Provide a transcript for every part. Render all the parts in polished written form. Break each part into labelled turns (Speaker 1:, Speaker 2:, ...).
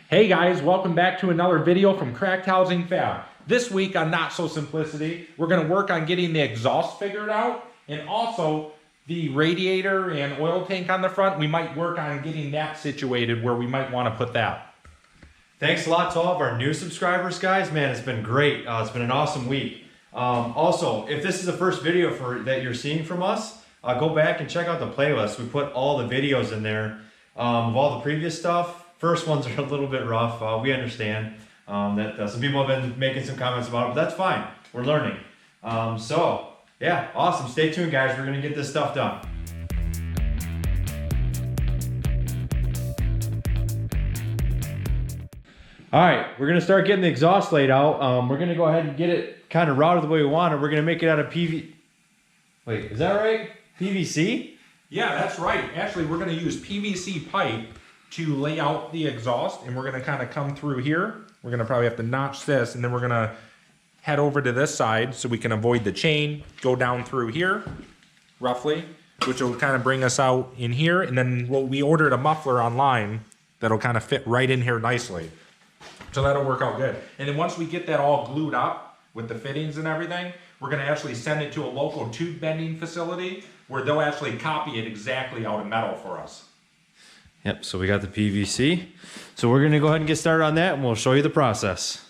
Speaker 1: Hey guys, welcome back to another video from Cracked Housing Fab. This week on Not So Simplicity, we're going to work on getting the exhaust figured out, and also the radiator and oil tank on the front. We might work on getting that situated where we might want to put that.
Speaker 2: Thanks a lot to all of our new subscribers, guys. Man, it's been great. It's been an awesome week. Also, if this is the first video that you're seeing from us, go back and check out the playlist. We put all the videos in there of all the previous stuff. First ones are a little bit rough. We understand that some people have been making some comments about it, but that's fine. We're learning. So, yeah, awesome. Stay tuned, guys. We're going to get this stuff done. All right, we're going to start getting the exhaust laid out. We're going to go ahead and get it kind of routed the way we want it. We're going to make it out of Wait, is that right? PVC?
Speaker 1: Yeah, that's right. Actually, we're going to use PVC pipe to lay out the exhaust, and we're going to kind of come through here. We're going to probably have to notch this, and then we're going to head over to this side so we can avoid the chain, go down through here, roughly, which will kind of bring us out in here, and then we ordered a muffler online that'll kind of fit right in here nicely. So that'll work out good. And then once we get that all glued up with the fittings and everything, we're going to actually send it to a local tube bending facility where they'll actually copy it exactly out of metal for us.
Speaker 2: Yep, so we got the PVC. So we're gonna go ahead and get started on that and we'll show you the process.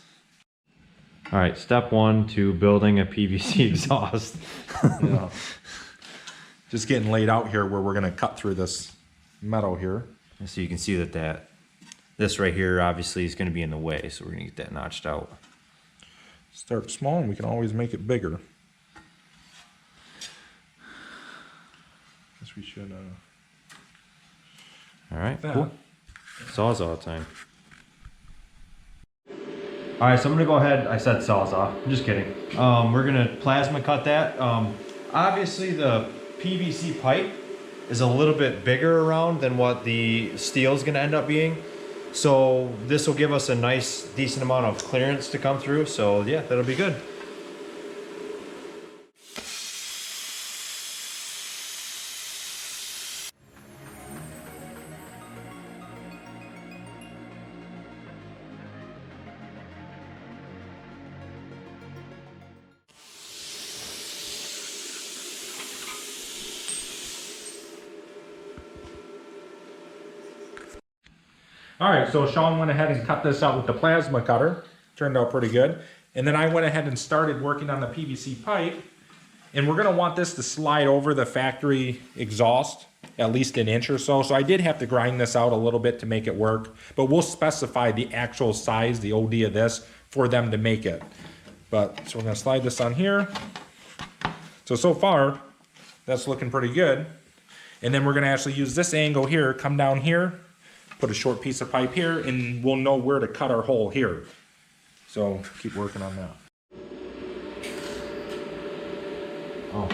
Speaker 2: All right, step one to building a PVC exhaust.
Speaker 1: Yeah. Just getting laid out here where we're gonna cut through this metal here.
Speaker 2: So you can see that this right here obviously is gonna be in the way, so we're gonna get that notched out.
Speaker 1: Start small and we can always make it bigger. Guess we should
Speaker 2: all right, cool. Sawzall time. All right, so I'm gonna go ahead. I said sawzall. I'm just kidding. We're gonna plasma cut that. Obviously, the PVC pipe is a little bit bigger around than what the steel is gonna end up being. So this will give us a nice, decent amount of clearance to come through. So yeah, that'll be good.
Speaker 1: All right, so Sean went ahead and cut this out with the plasma cutter. Turned out pretty good. And then I went ahead and started working on the PVC pipe. And we're gonna want this to slide over the factory exhaust at least an inch or so. So I did have to grind this out a little bit to make it work, but we'll specify the actual size, the OD of this, for them to make it. So we're gonna slide this on here. So far, that's looking pretty good. And then we're gonna actually use this angle here, come down here, put a short piece of pipe here, and we'll know where to cut our hole here. So keep working on that. Oh.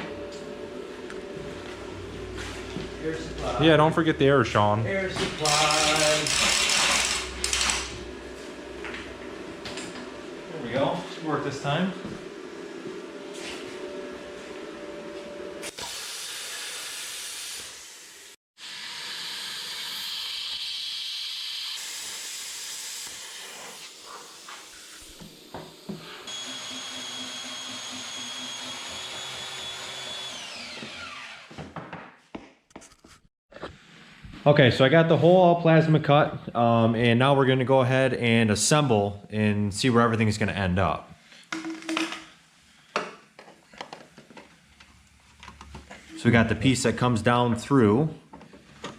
Speaker 2: Air supply.
Speaker 1: Yeah, don't forget the air, Sean.
Speaker 2: Air supply. There we go. Should work this time. Okay, so I got the hole all plasma cut, and now we're gonna go ahead and assemble and see where everything is gonna end up. So we got the piece that comes down through,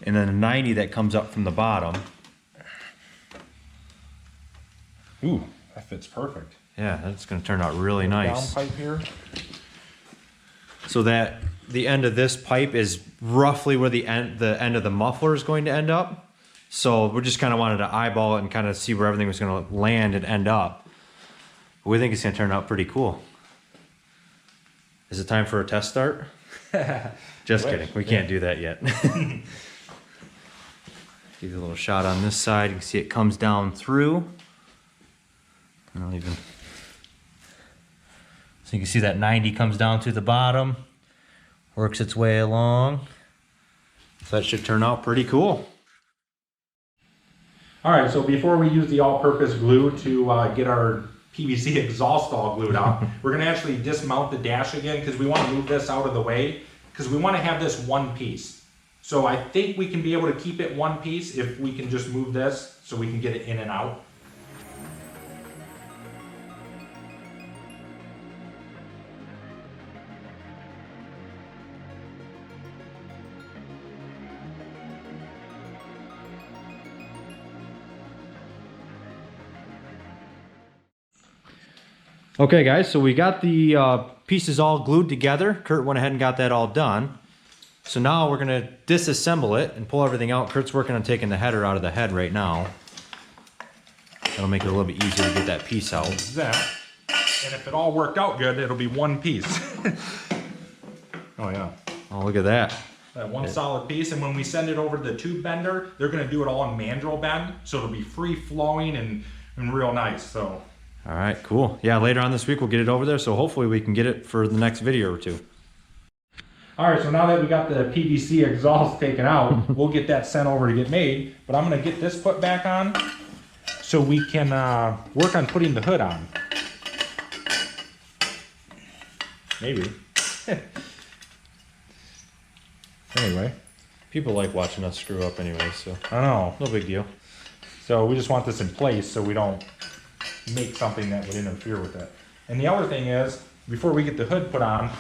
Speaker 2: and then a 90 that comes up from the bottom.
Speaker 1: Ooh, that fits perfect.
Speaker 2: Yeah, that's gonna turn out really nice.
Speaker 1: Down pipe here.
Speaker 2: So that the end of this pipe is roughly where the end of the muffler is going to end up. So we just kind of wanted to eyeball it and kind of see where everything was going to land and end up. But we think it's going to turn out pretty cool. Is it time for a test start? Just kidding. We can't do that yet. Give you a little shot on this side. You can see it comes down through. I don't even. So you can see that 90 comes down to the bottom, works its way along. So that should turn out pretty cool.
Speaker 1: All right, so before we use the all-purpose glue to get our PVC exhaust all glued on, we're gonna actually dismount the dash again because we wanna move this out of the way because we wanna have this one piece. So I think we can be able to keep it one piece if we can just move this so we can get it in and out.
Speaker 2: Okay guys, so we got the pieces all glued together. Kurt went ahead and got that all done. So now we're gonna disassemble it and pull everything out. Kurt's working on taking the header out of the head right now. That'll make it a little bit easier to get that piece out.
Speaker 1: That, and if it all worked out good, it'll be one piece. Oh yeah.
Speaker 2: Oh, look at that.
Speaker 1: That one solid piece, and when we send it over to the tube bender, they're gonna do it all in mandrel bend, so it'll be free flowing and real nice, so.
Speaker 2: All right, cool. Yeah, later on this week we'll get it over there, so hopefully we can get it for the next video or two.
Speaker 1: All right, so now that we got the PVC exhaust taken out, we'll get that sent over to get made, but I'm gonna get this put back on so we can work on putting the hood on. Maybe. Anyway.
Speaker 2: People like watching us screw up anyway, so
Speaker 1: I know.
Speaker 2: no big deal.
Speaker 1: So we just want this in place so we don't make something that would interfere with it. And the other thing is, before we get the hood put on,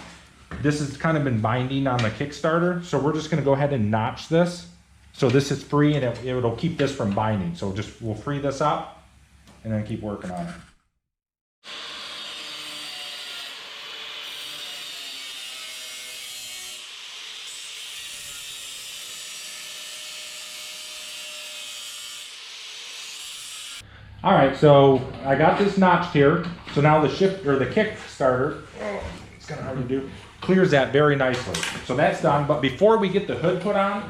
Speaker 1: this has kind of been binding on the Kickstarter, so we're just gonna go ahead and notch this. So this is free and it'll keep this from binding. So we'll free this up and then keep working on it. All right, so I got this notched here. So now the Kickstarter, it's kind of hard to do, clears that very nicely. So that's done, but before we get the hood put on,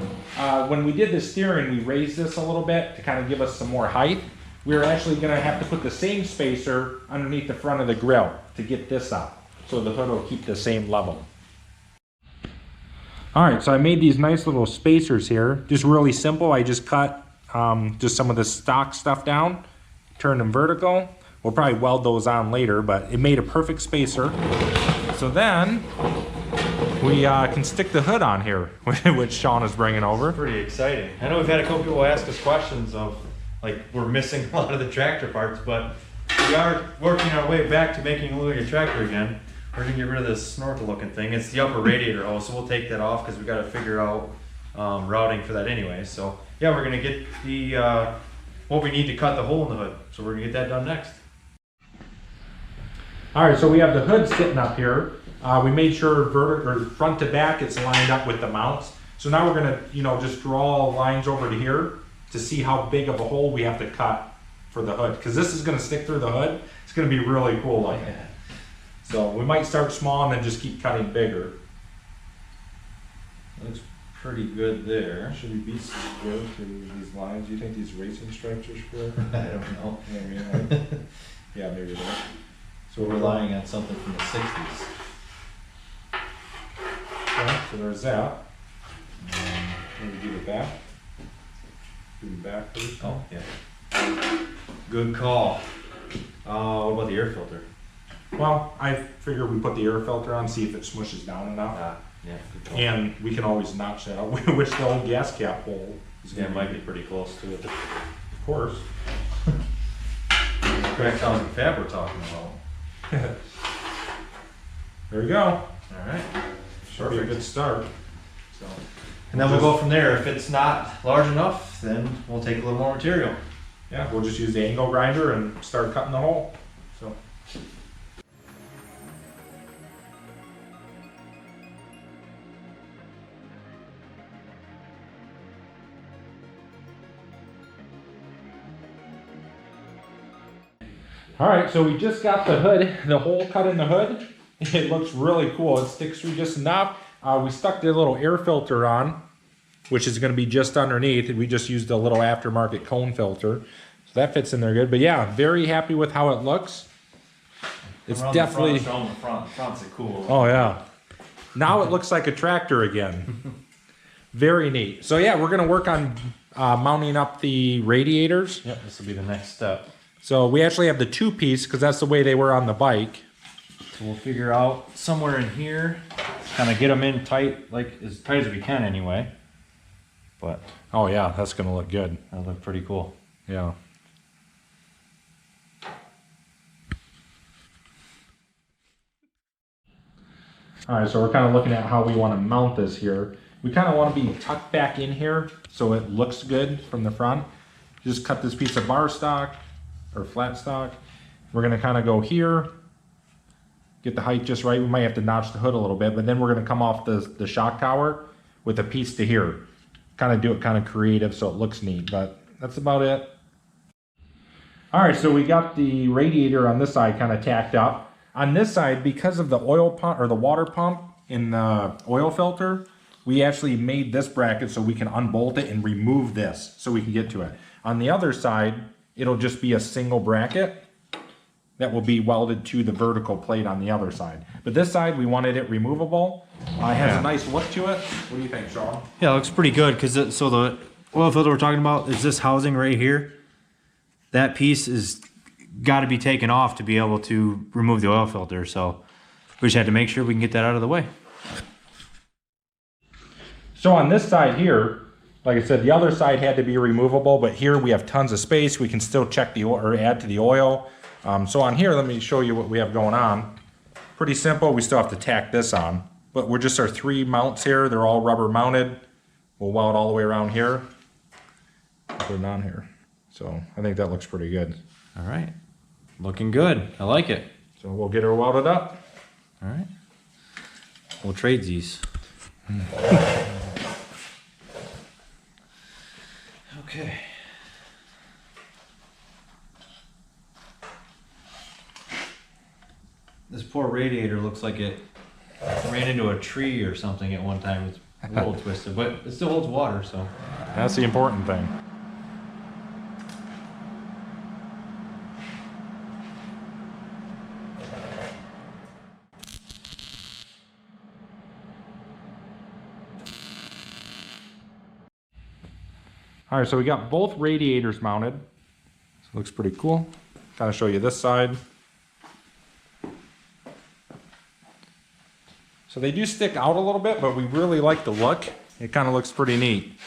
Speaker 1: when we did the steering, we raised this a little bit to kind of give us some more height. We're actually gonna have to put the same spacer underneath the front of the grill to get this up. So the hood will keep the same level. All right, so I made these nice little spacers here. Just really simple, I just cut just some of the stock stuff down, turn them vertical. We'll probably weld those on later, but it made a perfect spacer. So then we can stick the hood on here, which Sean is bringing over.
Speaker 2: Pretty exciting. I know we've had a couple people ask us questions of, like, we're missing a lot of the tractor parts, but we are working our way back to making it look like a tractor again. We're gonna get rid of this snorkel looking thing. It's the upper radiator hose, so we'll take that off because we got to figure out routing for that anyway. So yeah, we're gonna get the what we need to cut the hole in the hood. So we're gonna get that done next.
Speaker 1: All right, so we have the hood sitting up here. We made sure front to back it's lined up with the mounts. So now we're gonna, just draw lines over to here to see how big of a hole we have to cut for the hood. Because this is gonna stick through the hood. It's gonna be really cool like that. So we might start small and then just keep cutting bigger.
Speaker 3: Looks pretty good there. Should we be square to these lines? Do you think these racing stripes are square?
Speaker 2: I don't know.
Speaker 3: You know what I mean? Like, yeah, maybe that.
Speaker 2: So we're relying on something from the 60s.
Speaker 1: Okay, so there's that. Maybe do the back. Do the back first.
Speaker 2: Oh, yeah. Good call. What about the air filter?
Speaker 1: Well, I figure we put the air filter on, see if it smushes down enough.
Speaker 2: Yeah, good call.
Speaker 1: And we can always notch that out, which the old gas cap hole is
Speaker 2: Yeah,
Speaker 1: gonna
Speaker 2: it might be pretty close to it.
Speaker 1: Of course.
Speaker 2: Crack sound fab we're talking about.
Speaker 1: There you go.
Speaker 2: All right.
Speaker 1: Should be a good start. So,
Speaker 2: And then we'll go from there. If it's not large enough, then we'll take a little more material.
Speaker 1: yeah, we'll just use the angle grinder and start cutting the hole. So. All right, so we just got the hood, the hole cut in the hood. It looks really cool. It sticks through just enough. We stuck the little air filter on, which is going to be just underneath. We just used a little aftermarket cone filter. So that fits in there good. But yeah, very happy with how it looks. It's definitely...
Speaker 2: The front's cool.
Speaker 1: Oh yeah. Now it looks like a tractor again. Very neat. So yeah, we're going to work on mounting up the radiators.
Speaker 2: Yep, this will be the next step.
Speaker 1: So we actually have the 2-piece because that's the way they were on the bike.
Speaker 2: So we'll figure out somewhere in here, kind of get them in tight, like as tight as we can anyway. But
Speaker 1: Oh yeah, that's gonna look good.
Speaker 2: that'll look pretty cool.
Speaker 1: Yeah. All right, so we're kind of looking at how we want to mount this here. We kind of want to be tucked back in here so it looks good from the front. Just cut this piece of bar stock or flat stock. We're going to kind of go here, get the height just right. We might have to notch the hood a little bit, but then we're going to come off the shock tower with a piece to here. Kind of do it kind of creative so it looks neat, but that's about it. All right, so we got the radiator on this side kind of tacked up. On this side, because of the oil pump or the water pump in the oil filter, we actually made this bracket so we can unbolt it and remove this so we can get to it. On the other side, it'll just be a single bracket that will be welded to the vertical plate on the other side. But this side, we wanted it removable. It has a nice look to it. What do you think, Sean?
Speaker 2: Yeah, it looks pretty good because so the oil filter we're talking about is this housing right here. That piece is got to be taken off to be able to remove the oil filter. So we just had to make sure we can get that out of the way.
Speaker 1: So on this side here, like I said, the other side had to be removable, but here we have tons of space. We can still check the oil or add to the oil. So on here, let me show you what we have going on. Pretty simple. We still have to tack this on, but we're just our 3 mounts here. They're all rubber mounted. We'll weld all the way around here. Put it on here. So I think that looks pretty good.
Speaker 2: All right. Looking good. I like it.
Speaker 1: So we'll get her welded up.
Speaker 2: All right. We'll trade these. Okay. This poor radiator looks like it ran into a tree or something at one time. It's a little twisted, but it still holds water, so.
Speaker 1: That's the important thing. All right, so we got both radiators mounted. So it looks pretty cool. Kind of show you this side. So they do stick out a little bit, but we really like the look. It kind of looks pretty neat.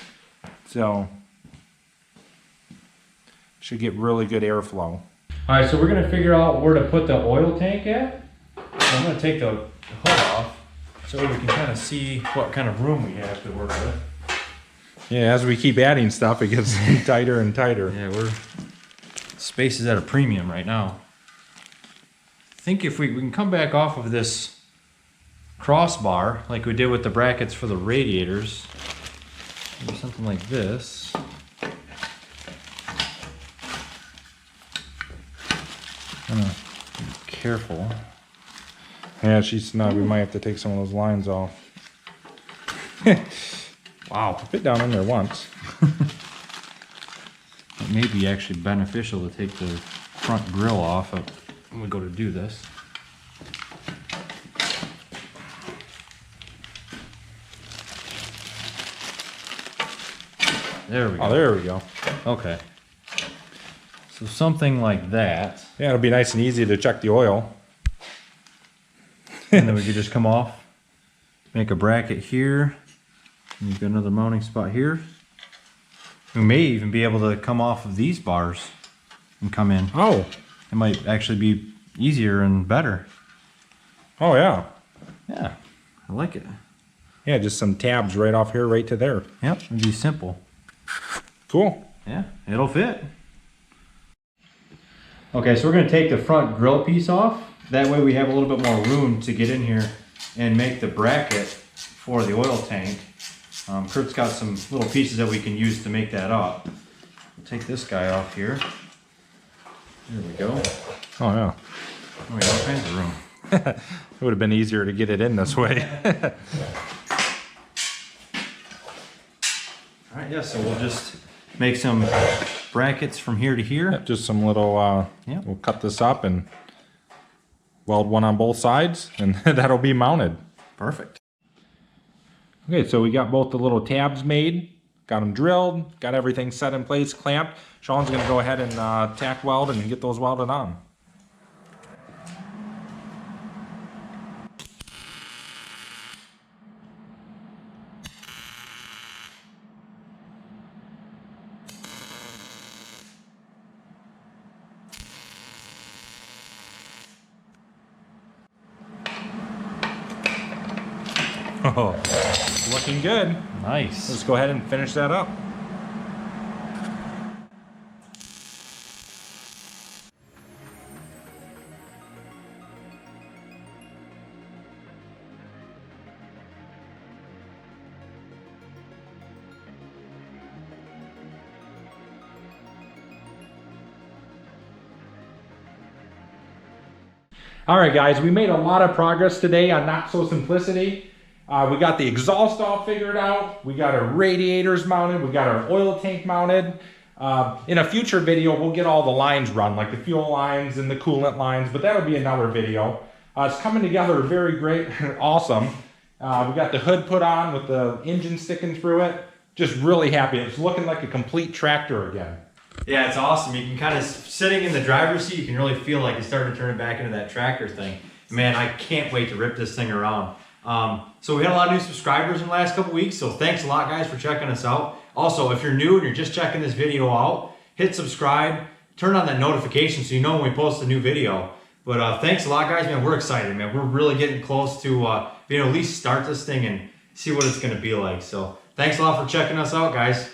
Speaker 1: So should get really good airflow.
Speaker 2: All right, so we're gonna figure out where to put the oil tank at. I'm gonna take the hood off so we can kind of see what kind of room we have to work with.
Speaker 1: Yeah, as we keep adding stuff, it gets tighter and tighter.
Speaker 2: Yeah, space is at a premium right now. I think if we can come back off of this crossbar like we did with the brackets for the radiators, maybe something like this. Be careful.
Speaker 1: Yeah, she's not. We might have to take some of those lines off. Wow, fit down in there once.
Speaker 2: It may be actually beneficial to take the front grill off when we go to do this. There we go.
Speaker 1: Oh, there we go.
Speaker 2: Okay. So something like that.
Speaker 1: Yeah, it'll be nice and easy to check the oil.
Speaker 2: And then we could just come off, make a bracket here. And you've got another mounting spot here. We may even be able to come off of these bars and come in.
Speaker 1: Oh.
Speaker 2: It might actually be easier and better.
Speaker 1: Oh, yeah.
Speaker 2: Yeah, I like it.
Speaker 1: Yeah, just some tabs right off here, right to there.
Speaker 2: Yep, it'd be simple.
Speaker 1: Cool.
Speaker 2: Yeah, it'll fit. Okay, so we're gonna take the front grill piece off. That way we have a little bit more room to get in here and make the bracket for the oil tank. Kurt's got some little pieces that we can use to make that up. We'll take this guy off here. There we go.
Speaker 1: Oh, yeah.
Speaker 2: Oh, we got all kinds of room.
Speaker 1: It would have been easier to get it in this way.
Speaker 2: All right, yeah, so we'll just make some brackets from here to here.
Speaker 1: Just some little,
Speaker 2: Yep.
Speaker 1: We'll cut this up and weld one on both sides, and that'll be mounted.
Speaker 2: Perfect.
Speaker 1: Okay, so we got both the little tabs made. got them drilled, got everything set in place, clamped. Sean's gonna go ahead and tack weld and get those welded on. Oh, looking good.
Speaker 4: Nice.
Speaker 1: Let's go ahead and finish that up. All right, guys, we made a lot of progress today on Not So Simplicity. We got the exhaust all figured out. We got our radiators mounted. We got our oil tank mounted. In a future video, we'll get all the lines run, like the fuel lines and the coolant lines, but that'll be another video. It's coming together very great, awesome. We got the hood put on with the engine sticking through it. Just really happy. It's looking like a complete tractor again.
Speaker 2: Yeah, it's awesome. You can kind of, sitting in the driver's seat, you can really feel like you're starting to turn it back into that tractor thing. Man, I can't wait to rip this thing around. So we had a lot of new subscribers in the last couple weeks, so thanks a lot, guys, for checking us out. Also, if you're new and you're just checking this video out, hit subscribe, turn on that notification so you know when we post a new video. But thanks a lot, guys, man. We're excited, man. We're really getting close to being able to at least start this thing and see what it's going to be like. So thanks a lot for checking us out, guys.